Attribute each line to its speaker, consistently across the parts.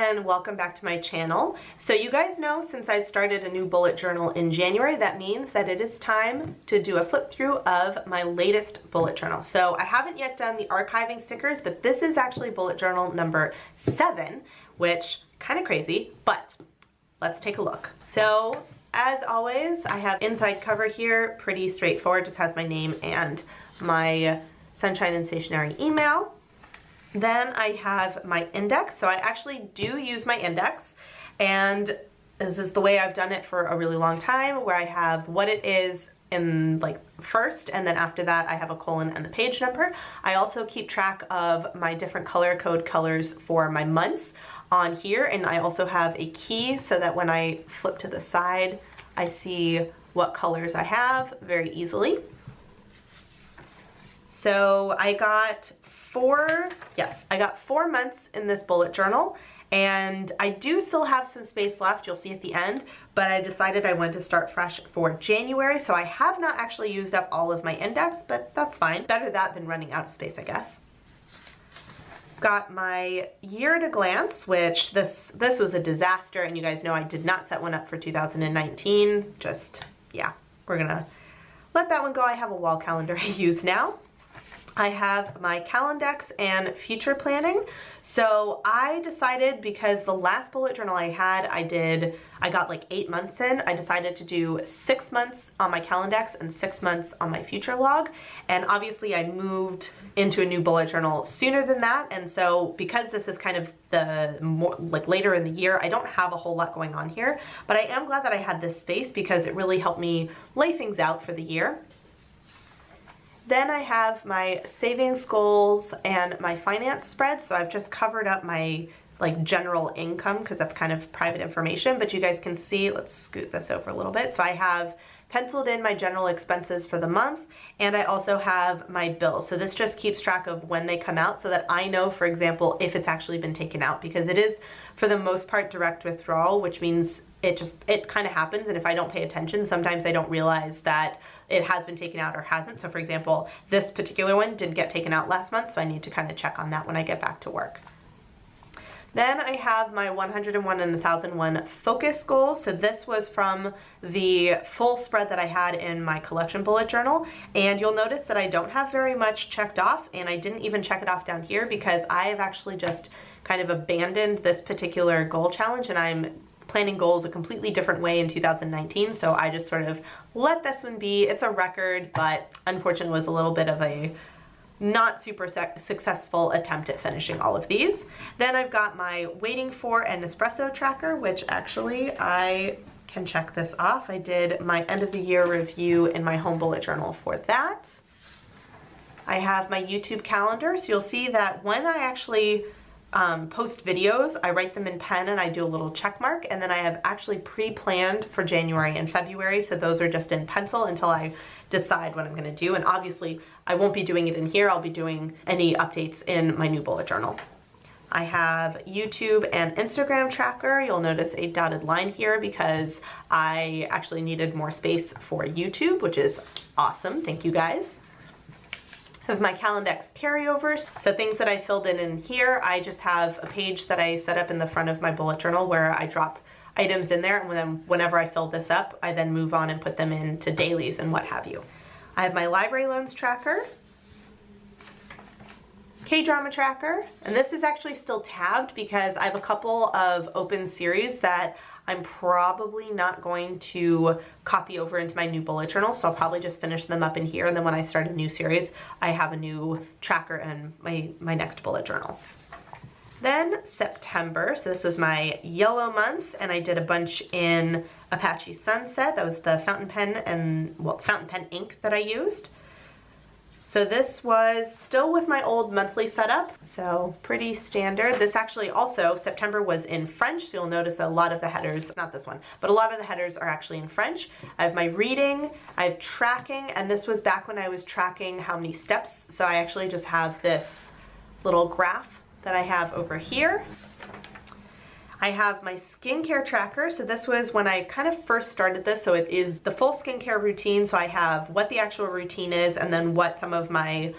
Speaker 1: and welcome back to my channel. So you guys know since I started a new bullet journal in January, that means that it is time to do a flip through of my latest bullet journal. So I haven't yet done the archiving stickers, but this is actually bullet journal number 7, which kind of crazy, but let's take a look. So as always, I have inside cover here, pretty straightforward, just has my name and my Sunshine and Stationery email. Then I have my index. So I actually do use my index, and this is the way I've done it for a really long time, where I have what it is in like first, and then after that I have a colon and the page number. I also keep track of my different color code colors for my months on here, and I also have a key so that when I flip to the side I see what colors I have very easily. So I got 4 months in this bullet journal, and I do still have some space left, you'll see at the end, but I decided I wanted to start fresh for January, so I have not actually used up all of my index, but that's fine. Better that than running out of space, I guess. Got my year at a glance, which this was a disaster, and you guys know I did not set one up for 2019. Just, yeah, we're gonna let that one go. I have a wall calendar I use now. I have my Calendex and future planning. So I decided, because the last bullet journal I had, I got like 8 months in, I decided to do 6 months on my Calendex and 6 months on my future log. And obviously I moved into a new bullet journal sooner than that. And so because this is kind of the more like later in the year, I don't have a whole lot going on here, but I am glad that I had this space because it really helped me lay things out for the year. Then I have my savings goals and my finance spread. So I've just covered up my like general income because that's kind of private information, but you guys can see, let's scoot this over a little bit. So I have penciled in my general expenses for the month, and I also have my bills. So this just keeps track of when they come out so that I know, for example, if it's actually been taken out, because it is for the most part direct withdrawal, which means it kind of happens, and if I don't pay attention, sometimes I don't realize that it has been taken out or hasn't. So for example, this particular one didn't get taken out last month, so I need to kind of check on that when I get back to work. Then I have my 101 and 1001 focus goals. So this was from the full spread that I had in my collection bullet journal. And you'll notice that I don't have very much checked off, and I didn't even check it off down here because I have actually just kind of abandoned this particular goal challenge, and I'm planning goals a completely different way in 2019. So I just sort of let this one be. It's a record, but unfortunately was a little bit of a not super successful attempt at finishing all of these. Then I've got my waiting for and Nespresso tracker, which actually I can check this off. I did my end of the year review in my home bullet journal for that. I have my YouTube calendar, so you'll see that when I actually post videos, I write them in pen and I do a little check mark, and then I have actually pre-planned for January and February, so those are just in pencil until I decide what I'm going to do. And obviously I won't be doing it in here, I'll be doing any updates in my new bullet journal. I have YouTube and Instagram tracker. You'll notice a dotted line here because I actually needed more space for YouTube, which is awesome, thank you guys. I have my Calendex carryovers, so things that I filled in here. I just have a page that I set up in the front of my bullet journal where I drop items in there, and then whenever I fill this up, I then move on and put them into dailies and what have you. I have my library loans tracker, K-drama tracker, and this is actually still tabbed because I have a couple of open series that I'm probably not going to copy over into my new bullet journal, so I'll probably just finish them up in here, and then when I start a new series, I have a new tracker in my next bullet journal. Then September, so this was my yellow month, and I did a bunch in Apache Sunset. That was the fountain pen and, well, fountain pen ink that I used. So this was still with my old monthly setup, so pretty standard. This actually also, September was in French, so you'll notice a lot of the headers, not this one, but a lot of the headers are actually in French. I have my reading, I have tracking, and this was back when I was tracking how many steps, so I actually just have this little graph that I have over here. I have my skincare tracker. So this was when I kind of first started this. So it is the full skincare routine. So I have what the actual routine is and then what some of my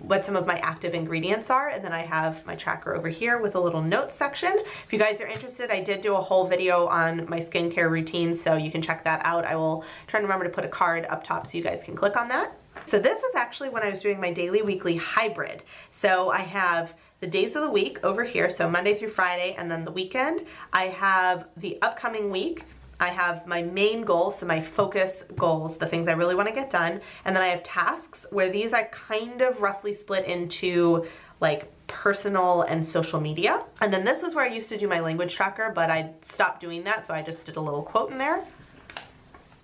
Speaker 1: active ingredients are. And then I have my tracker over here with a little notes section. If you guys are interested, I did do a whole video on my skincare routine, so you can check that out. I will try to remember to put a card up top so you guys can click on that. So this was actually when I was doing my daily weekly hybrid. So I have the days of the week over here, so Monday through Friday, and then the weekend. I have the upcoming week. I have my main goals, so my focus goals, the things I really want to get done. And then I have tasks, where these I kind of roughly split into like personal and social media. And then this was where I used to do my language tracker, but I stopped doing that, so I just did a little quote in there.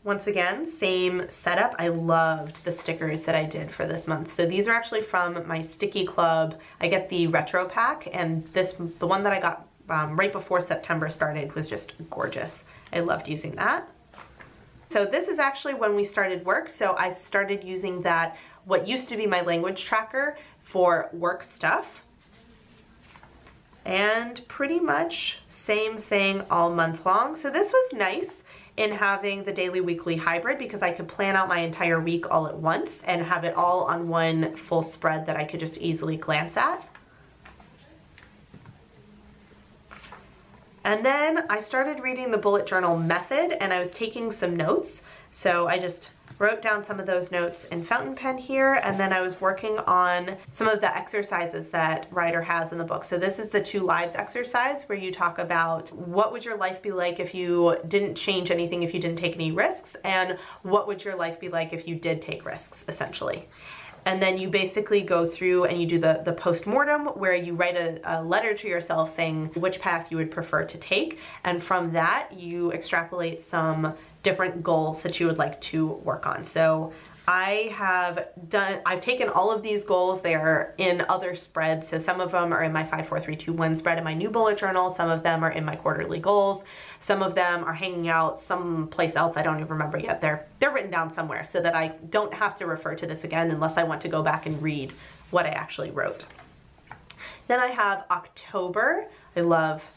Speaker 1: Once again, same setup. I loved the stickers that I did for this month. So these are actually from my Sticky Club. I get the retro pack, and the one that I got right before September started was just gorgeous. I loved using that. So this is actually when we started work. So I started using that, what used to be my language tracker, for work stuff. And pretty much same thing all month long. So this was nice in having the daily weekly hybrid, because I could plan out my entire week all at once and have it all on one full spread that I could just easily glance at. And then I started reading the bullet journal method, and I was taking some notes. So I just wrote down some of those notes in fountain pen here, and then I was working on some of the exercises that Ryder has in the book. So this is the 2 lives exercise, where you talk about what would your life be like if you didn't change anything, if you didn't take any risks, and what would your life be like if you did take risks, essentially. And then you basically go through and you do the post-mortem, where you write a letter to yourself saying which path you would prefer to take. And from that, you extrapolate some different goals that you would like to work on. So I've taken all of these goals. They are in other spreads. So some of them are in my 5, 4, 3, 2, 1 spread in my new bullet journal. Some of them are in my quarterly goals. Some of them are hanging out someplace else. I don't even remember yet. They're written down somewhere so that I don't have to refer to this again unless I want to go back and read what I actually wrote. Then I have October. I love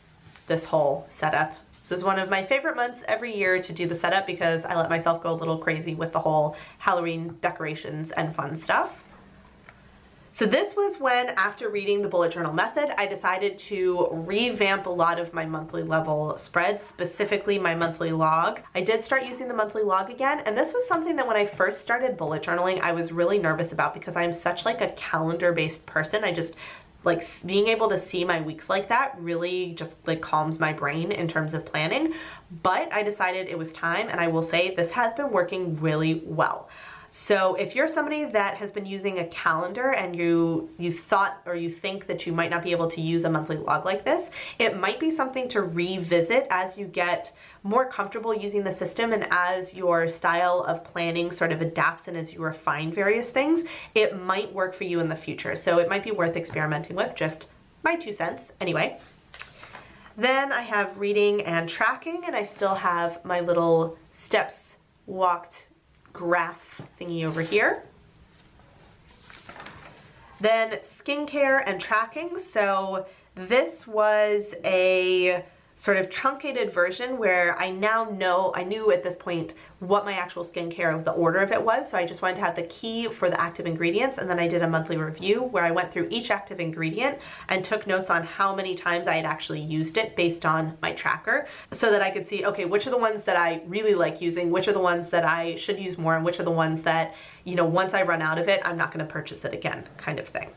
Speaker 1: this whole setup. This is one of my favorite months every year to do the setup, because I let myself go a little crazy with the whole Halloween decorations and fun stuff. So this was when, after reading the bullet journal method, I decided to revamp a lot of my monthly level spreads, specifically my monthly log. I did start using the monthly log again, and this was something that when I first started bullet journaling, I was really nervous about, because I'm such like a calendar-based person. I just like being able to see my weeks like that really just like calms my brain in terms of planning. But I decided it was time, and I will say this has been working really well. So if you're somebody that has been using a calendar and you thought or you think that you might not be able to use a monthly log like this, it might be something to revisit as you get more comfortable using the system, and as your style of planning sort of adapts and as you refine various things, it might work for you in the future. So it might be worth experimenting with, just my 2 cents anyway. Then I have reading and tracking, and I still have my little steps walked graph thingy over here. Then skincare and tracking. So this was a sort of truncated version where I knew at this point what my actual skincare, the order of it was. So I just wanted to have the key for the active ingredients, and then I did a monthly review where I went through each active ingredient and took notes on how many times I had actually used it based on my tracker, so that I could see, okay, which are the ones that I really like using, which are the ones that I should use more, and which are the ones that, you know, once I run out of it, I'm not going to purchase it again, kind of thing.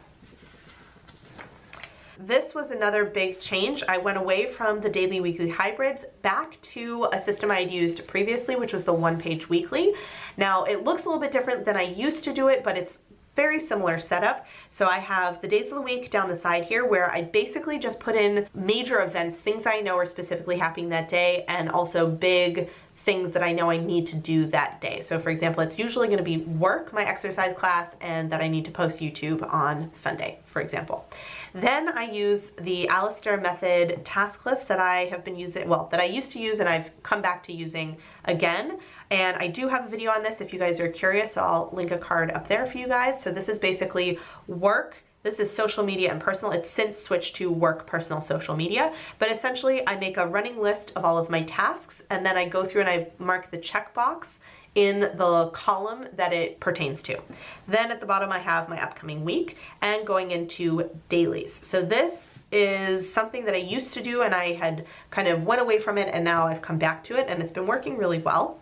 Speaker 1: This was another big change. I went away from the daily weekly hybrids back to a system I had used previously, which was the 1-page weekly. Now it looks a little bit different than I used to do it, but it's very similar setup. So I have the days of the week down the side here, where I basically just put in major events, things I know are specifically happening that day, and also big things that I know I need to do that day. So for example, it's usually going to be work, my exercise class, and that I need to post YouTube on Sunday, for example. Then I use the ALSTAR method task list that I have been using, well, that I used to use and I've come back to using again. And I do have a video on this if you guys are curious, so I'll link a card up there for you guys. So this is basically work, This is social media and personal. It's since switched to work, personal, social media. But essentially, I make a running list of all of my tasks, and then I go through and I mark the checkbox in the column that it pertains to. Then at the bottom, I have my upcoming week and going into dailies. So this is something that I used to do and I had kind of went away from it, and now I've come back to it and it's been working really well.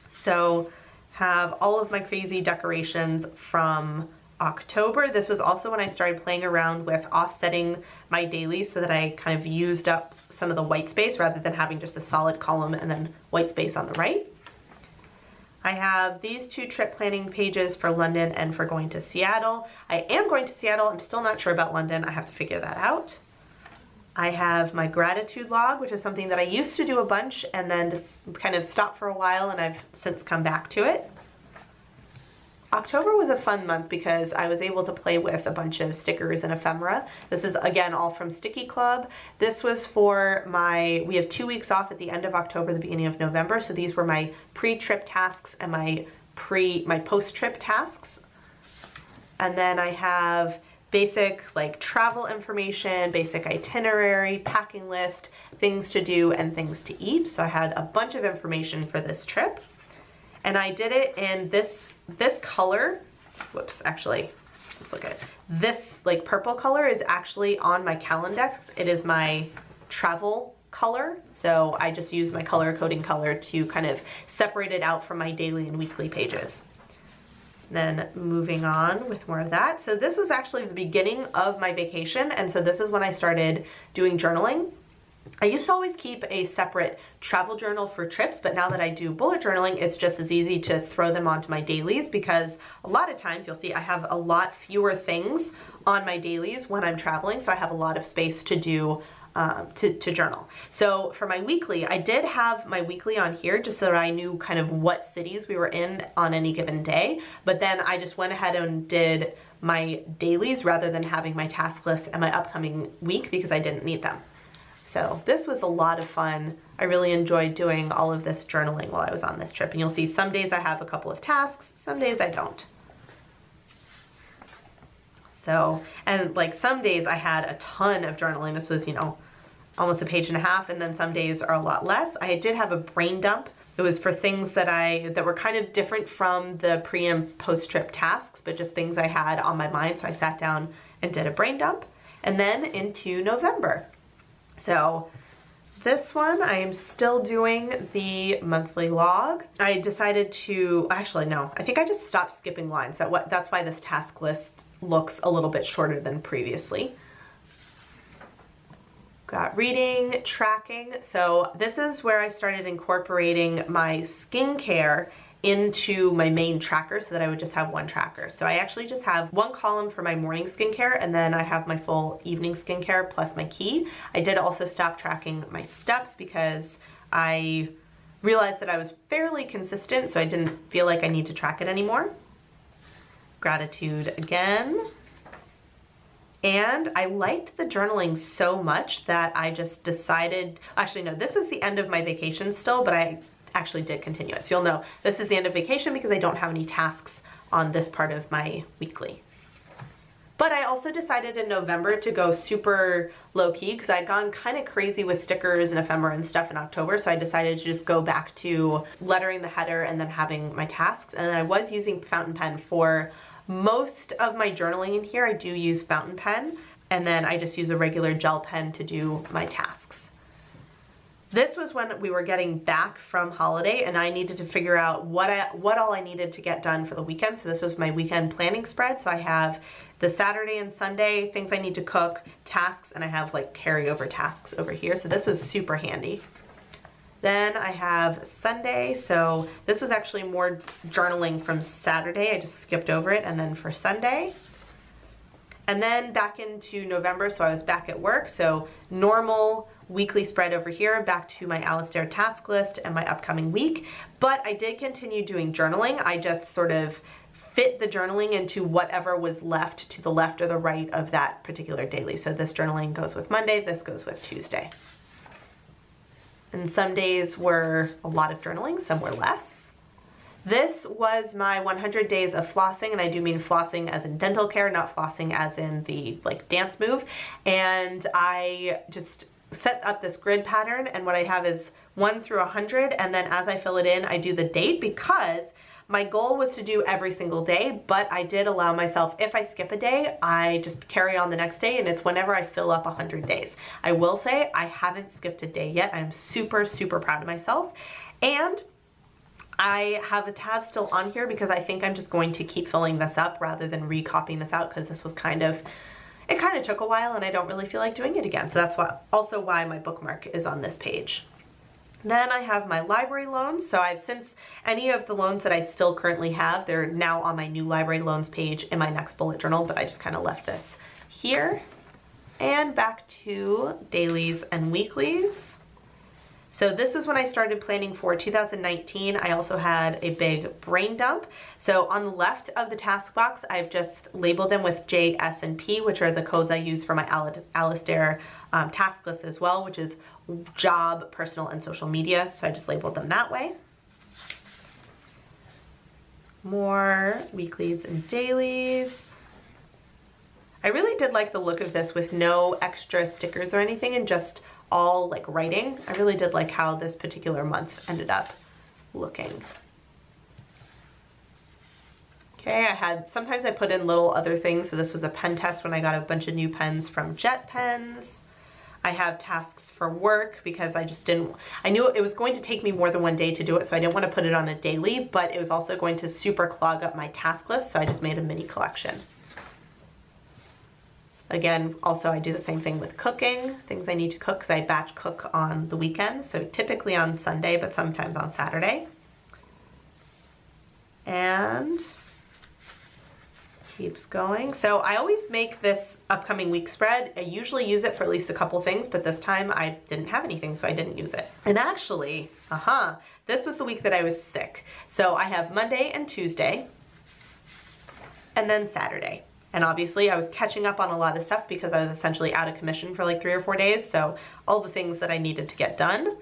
Speaker 1: So have all of my crazy decorations from October. This was also when I started playing around with offsetting my dailies so that I kind of used up some of the white space rather than having just a solid column and then white space on the right. I have these two trip planning pages for London and for going to Seattle. I am going to Seattle. I'm still not sure about London. I have to figure that out. I have my gratitude log, which is something that I used to do a bunch and then just kind of stopped for a while, and I've since come back to it. October was a fun month because I was able to play with a bunch of stickers and ephemera. This is again all from Sticky Club. This was for we have 2 weeks off at the end of October, the beginning of November. So these were my pre-trip tasks and my post-trip tasks. And then I have basic like travel information, basic itinerary, packing list, things to do and things to eat. So I had a bunch of information for this trip. And I did it in this color. Whoops, actually, let's look at it. This like purple color is actually on my Calendex. It is my travel color. So I just use my color coding color to kind of separate it out from my daily and weekly pages. Then moving on with more of that. So this was actually the beginning of my vacation. And so this is when I started doing journaling. I used to always keep a separate travel journal for trips, but now that I do bullet journaling, it's just as easy to throw them onto my dailies, because a lot of times you'll see I have a lot fewer things on my dailies when I'm traveling, so I have a lot of space to do to journal. So for my weekly, I did have my weekly on here just so that I knew kind of what cities we were in on any given day, but then I just went ahead and did my dailies rather than having my task list and my upcoming week because I didn't need them. So this was a lot of fun. I really enjoyed doing all of this journaling while I was on this trip. And you'll see some days I have a couple of tasks, some days I don't. So, and like some days I had a ton of journaling. This was, you know, almost a page and a half, and then some days are a lot less. I did have a brain dump. It was for things that were kind of different from the pre and post trip tasks, but just things I had on my mind. So I sat down and did a brain dump. And then into November. So this one, I am still doing the monthly log. I decided to, actually no, I think I just stopped skipping lines. That's why this task list looks a little bit shorter than previously. Got reading, tracking. So this is where I started incorporating my skincare into my main tracker so that I would just have one tracker. So I actually just have one column for my morning skincare, and then I have my full evening skincare plus my key. I did also stop tracking my steps because I realized that I was fairly consistent, so I didn't feel like I need to track it anymore. Gratitude again. And I liked the journaling so much that I just decided, actually no, this was the end of my vacation still, but I actually did continue it. So you'll know this is the end of vacation because I don't have any tasks on this part of my weekly. But I also decided in November to go super low-key because I'd gone kind of crazy with stickers and ephemera and stuff in October, so I decided to just go back to lettering the header and then having my tasks. And I was using fountain pen for most of my journaling in here. I do use fountain pen, and then I just use a regular gel pen to do my tasks. This was when we were getting back from holiday and I needed to figure out what all I needed to get done for the weekend. So this was my weekend planning spread. So I have the Saturday and Sunday things I need to cook, tasks, and I have like carryover tasks over here. So this was super handy. Then I have Sunday. So this was actually more journaling from Saturday. I just skipped over it. And then for Sunday. And then back into November, so I was back at work. So normal weekly spread over here, back to my ALSTAR task list and my upcoming week. But I did continue doing journaling. I just sort of fit the journaling into whatever was left to the left or the right of that particular daily. So this journaling goes with Monday, this goes with Tuesday. And some days were a lot of journaling, some were less. This was my 100 days of flossing, and I do mean flossing as in dental care, not flossing as in the like dance move. And I just set up this grid pattern, and what I have is 1 through 100, and then as I fill it in, I do the date, because my goal was to do every single day, but I did allow myself, if I skip a day, I just carry on the next day, and it's whenever I fill up 100 days. I will say I haven't skipped a day yet. I'm super, super proud of myself. And I have a tab still on here because I think I'm just going to keep filling this up rather than recopying this out, because this was it kind of took a while and I don't really feel like doing it again. So that's also why my bookmark is on this page. Then I have my library loans. So since any of the loans that I still currently have, they're now on my new library loans page in my next bullet journal, but I just kind of left this here. And back to dailies and weeklies. So this is when I started planning for 2019. I also had a big brain dump. So on the left of the task box, I've just labeled them with J, S, and P, which are the codes I use for my ALSTAR task list as well, which is job, personal, and social media. So I just labeled them that way. More weeklies and dailies. I really did like the look of this with no extra stickers or anything, and just all like writing. I really did like how this particular month ended up looking. Okay, sometimes I put in little other things. So this was a pen test when I got a bunch of new pens from Jet Pens. I have tasks for work because I knew it was going to take me more than one day to do it, so I didn't want to put it on a daily, but it was also going to super clog up my task list, so I just made a mini collection. Again, also I do the same thing with cooking, things I need to cook, because I batch cook on the weekends, so typically on Sunday, but sometimes on Saturday. And keeps going. So I always make this upcoming week spread. I usually use it for at least a couple things, but this time I didn't have anything, so I didn't use it. And actually, this was the week that I was sick. So I have Monday and Tuesday, and then Saturday. And obviously I was catching up on a lot of stuff because I was essentially out of commission for like 3 or 4 days. So all the things that I needed to get done.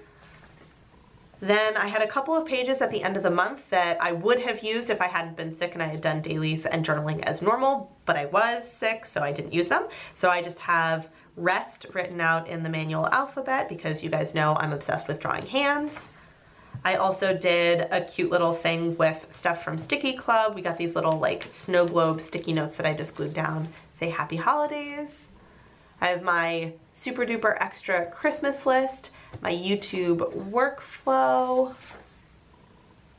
Speaker 1: Then I had a couple of pages at the end of the month that I would have used if I hadn't been sick and I had done dailies and journaling as normal, but I was sick, so I didn't use them. So I just have rest written out in the manual alphabet because you guys know I'm obsessed with drawing hands. I also did a cute little thing with stuff from Sticky Club. We got these little like snow globe sticky notes that I just glued down. Say happy holidays. I have my super duper extra Christmas list, my YouTube workflow,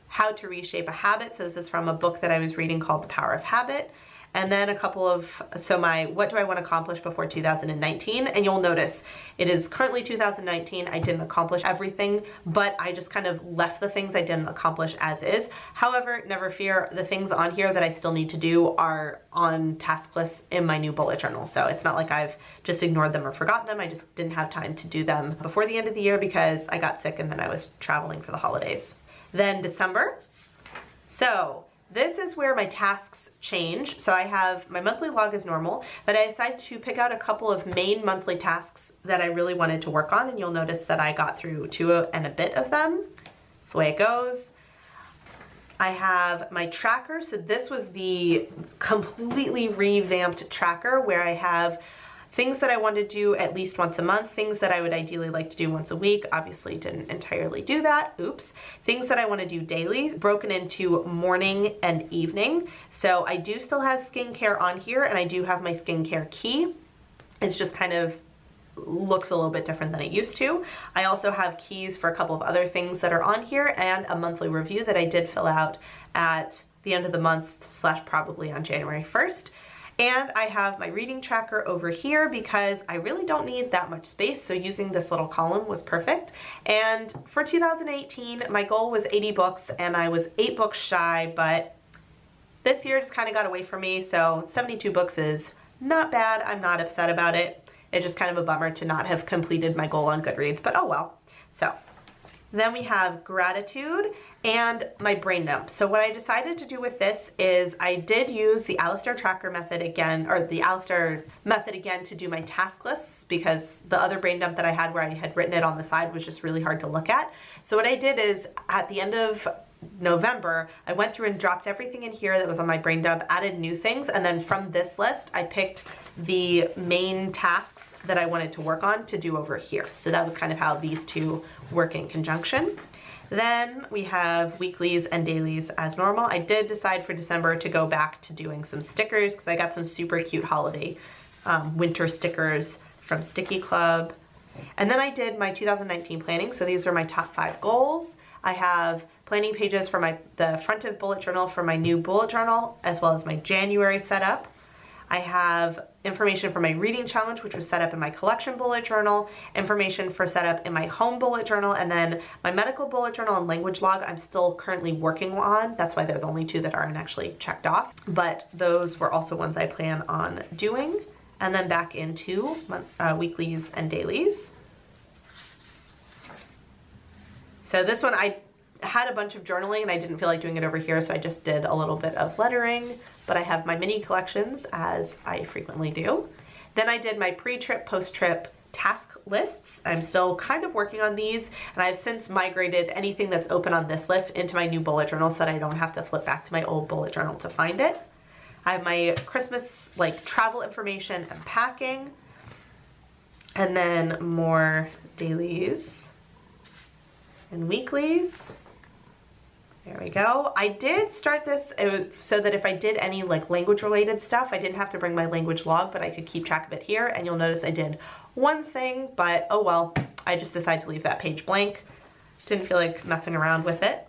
Speaker 1: how to reshape a habit. So this is from a book that I was reading called The Power of Habit. And then a couple of, my what do I want to accomplish before 2019? And you'll notice it is currently 2019. I didn't accomplish everything, but I just kind of left the things I didn't accomplish as is. However, never fear, the things on here that I still need to do are on task lists in my new bullet journal. So it's not like I've just ignored them or forgotten them. I just didn't have time to do them before the end of the year because I got sick and then I was traveling for the holidays. Then December. So this is where my tasks change. So I have my monthly log as normal, but I decided to pick out a couple of main monthly tasks that I really wanted to work on, and you'll notice that I got through 2 and a bit of them. That's the way it goes. I have my tracker. So this was the completely revamped tracker where I have things that I want to do at least once a month, things that I would ideally like to do once a week. Obviously didn't entirely do that, oops. Things that I want to do daily, broken into morning and evening. So I do still have skincare on here, and I do have my skincare key. It's just kind of looks a little bit different than it used to. I also have keys for a couple of other things that are on here, and a monthly review that I did fill out at the end of the month / probably on January 1st. And I have my reading tracker over here because I really don't need that much space, so using this little column was perfect. And for 2018, my goal was 80 books, and I was 8 books shy, but this year just kind of got away from me, so 72 books is not bad. I'm not upset about it. It's just kind of a bummer to not have completed my goal on Goodreads, but oh well. So then we have gratitude and my brain dump. So what I decided to do with this is I did use the ALSTAR tracker method again, or the ALSTAR method again, to do my task lists, because the other brain dump that I had where I had written it on the side was just really hard to look at. So what I did is at the end of November, I went through and dropped everything in here that was on my brain dump, added new things, and then from this list, I picked the main tasks that I wanted to work on to do over here. So that was kind of how these two work in conjunction. Then we have weeklies and dailies as normal. I did decide for December to go back to doing some stickers because I got some super cute holiday winter stickers from Sticky Club. And then I did my 2019 planning. So these are my top 5 goals. I have planning pages for the front of bullet journal for my new bullet journal, as well as my January setup. I have information for my reading challenge, which was set up in my collection bullet journal, information for setup in my home bullet journal, and then my medical bullet journal and language log I'm still currently working on. That's why they're the only 2 that aren't actually checked off. But those were also ones I plan on doing. And then back into weeklies and dailies. So this one, I had a bunch of journaling and I didn't feel like doing it over here, so I just did a little bit of lettering, but I have my mini collections as I frequently do. Then I did my pre-trip, post-trip task lists. I'm still kind of working on these, and I've since migrated anything that's open on this list into my new bullet journal so that I don't have to flip back to my old bullet journal to find it. I have my Christmas travel information and packing, and then more dailies and weeklies. There we go. I did start this so that if I did any language related stuff, I didn't have to bring my language log, but I could keep track of it here. And you'll notice I did one thing, but oh well, I just decided to leave that page blank. Didn't feel like messing around with it.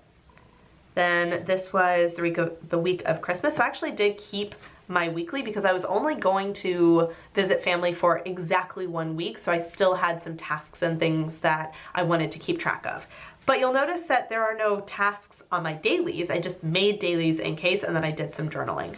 Speaker 1: Then this was the week of Christmas. So I actually did keep my weekly because I was only going to visit family for exactly 1 week. So I still had some tasks and things that I wanted to keep track of. But you'll notice that there are no tasks on my dailies. I just made dailies in case, and then I did some journaling.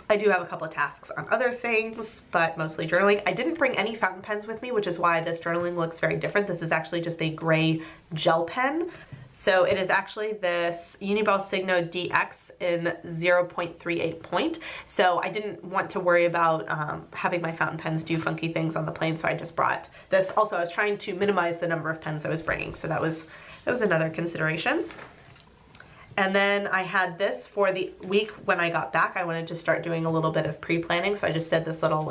Speaker 1: I do have a couple of tasks on other things, but mostly journaling. I didn't bring any fountain pens with me, which is why this journaling looks very different. This is actually just a gray gel pen. So it is actually this UNIBALL Signo DX in 0.38 point. So I didn't want to worry about having my fountain pens do funky things on the plane, so I just brought this. Also, I was trying to minimize the number of pens I was bringing, so that was another consideration. And then I had this for the week when I got back. I wanted to start doing a little bit of pre-planning, so I just did this little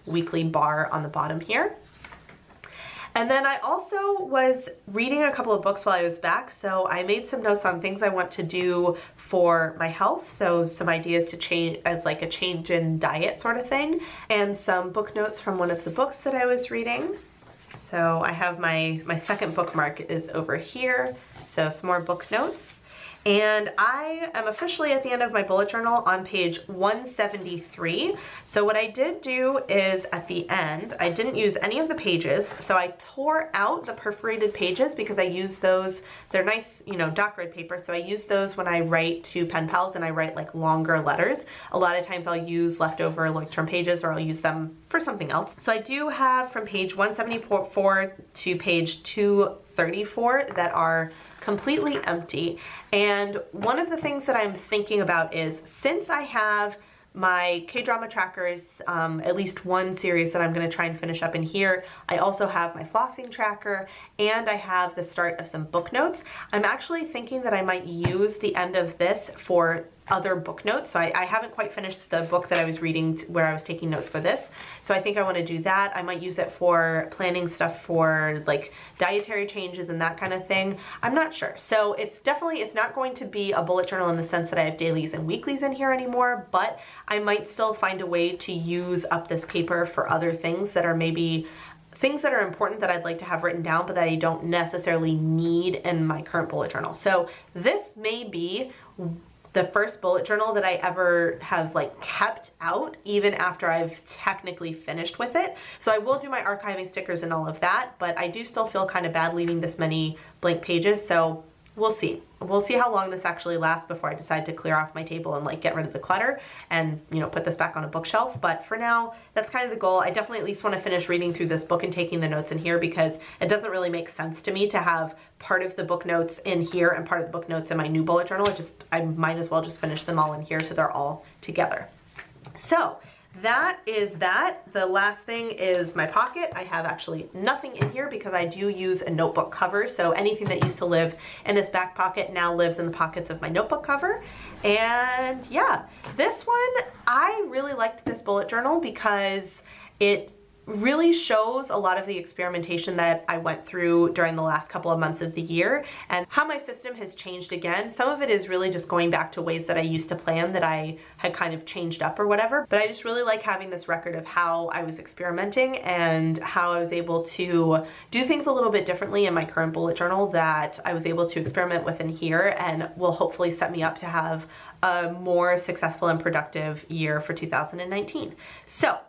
Speaker 1: weekly bar on the bottom here. And then I also was reading a couple of books while I was back, so I made some notes on things I want to do for my health, so some ideas to change as a change in diet sort of thing, and some book notes from one of the books that I was reading. So I have my second bookmark is over here, so some more book notes. And I am officially at the end of my bullet journal on page 173. So what I did do is at the end, I didn't use any of the pages. So I tore out the perforated pages because I use those, they're nice, dock grid paper. So I use those when I write to pen pals and I write longer letters. A lot of times I'll use leftover LEUCHTTURM pages or I'll use them for something else. So I do have from page 174 to page 234 that are completely empty. And one of the things that I'm thinking about is, since I have my K-drama trackers, at least one series that I'm going to try and finish up in here, I also have my flossing tracker, and I have the start of some book notes. I'm actually thinking that I might use the end of this for other book notes. So I haven't quite finished the book that I was reading where I was taking notes for this. So I think I want to do that. I might use it for planning stuff for dietary changes and that kind of thing. I'm not sure. So it's not going to be a bullet journal in the sense that I have dailies and weeklies in here anymore, but I might still find a way to use up this paper for other things that are maybe things that are important that I'd like to have written down, but that I don't necessarily need in my current bullet journal. So this may be the first bullet journal that I ever have kept out even after I've technically finished with it. So I will do my archiving stickers and all of that, but I do still feel kind of bad leaving this many blank pages. So we'll see. We'll see how long this actually lasts before I decide to clear off my table and get rid of the clutter and, put this back on a bookshelf. But for now, that's kind of the goal. I definitely at least want to finish reading through this book and taking the notes in here, because it doesn't really make sense to me to have part of the book notes in here and part of the book notes in my new bullet journal. I might as well just finish them all in here so they're all together. So that is that. The last thing is my pocket. I have actually nothing in here because I do use a notebook cover. So anything that used to live in this back pocket now lives in the pockets of my notebook cover. And yeah, this one, I really liked this bullet journal because it really shows a lot of the experimentation that I went through during the last couple of months of the year and how my system has changed again. Some of it is really just going back to ways that I used to plan that I had kind of changed up or whatever, but I just really like having this record of how I was experimenting and how I was able to do things a little bit differently in my current bullet journal that I was able to experiment with in here and will hopefully set me up to have a more successful and productive year for 2019. So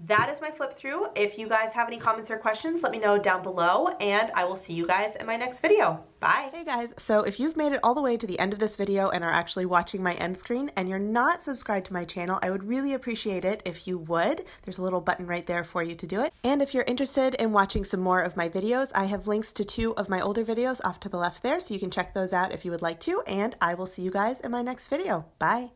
Speaker 1: that is my flip through. If you guys have any comments or questions, let me know down below, and I will see you guys in my next video. Bye. Hey guys, so if you've made it all the way to the end of this video and are actually watching my end screen and you're not subscribed to my channel, I would really appreciate it if you would. There's a little button right there for you to do it. And if you're interested in watching some more of my videos, I have links to 2 of my older videos off to the left there, so you can check those out if you would like to, and I will see you guys in my next video. Bye.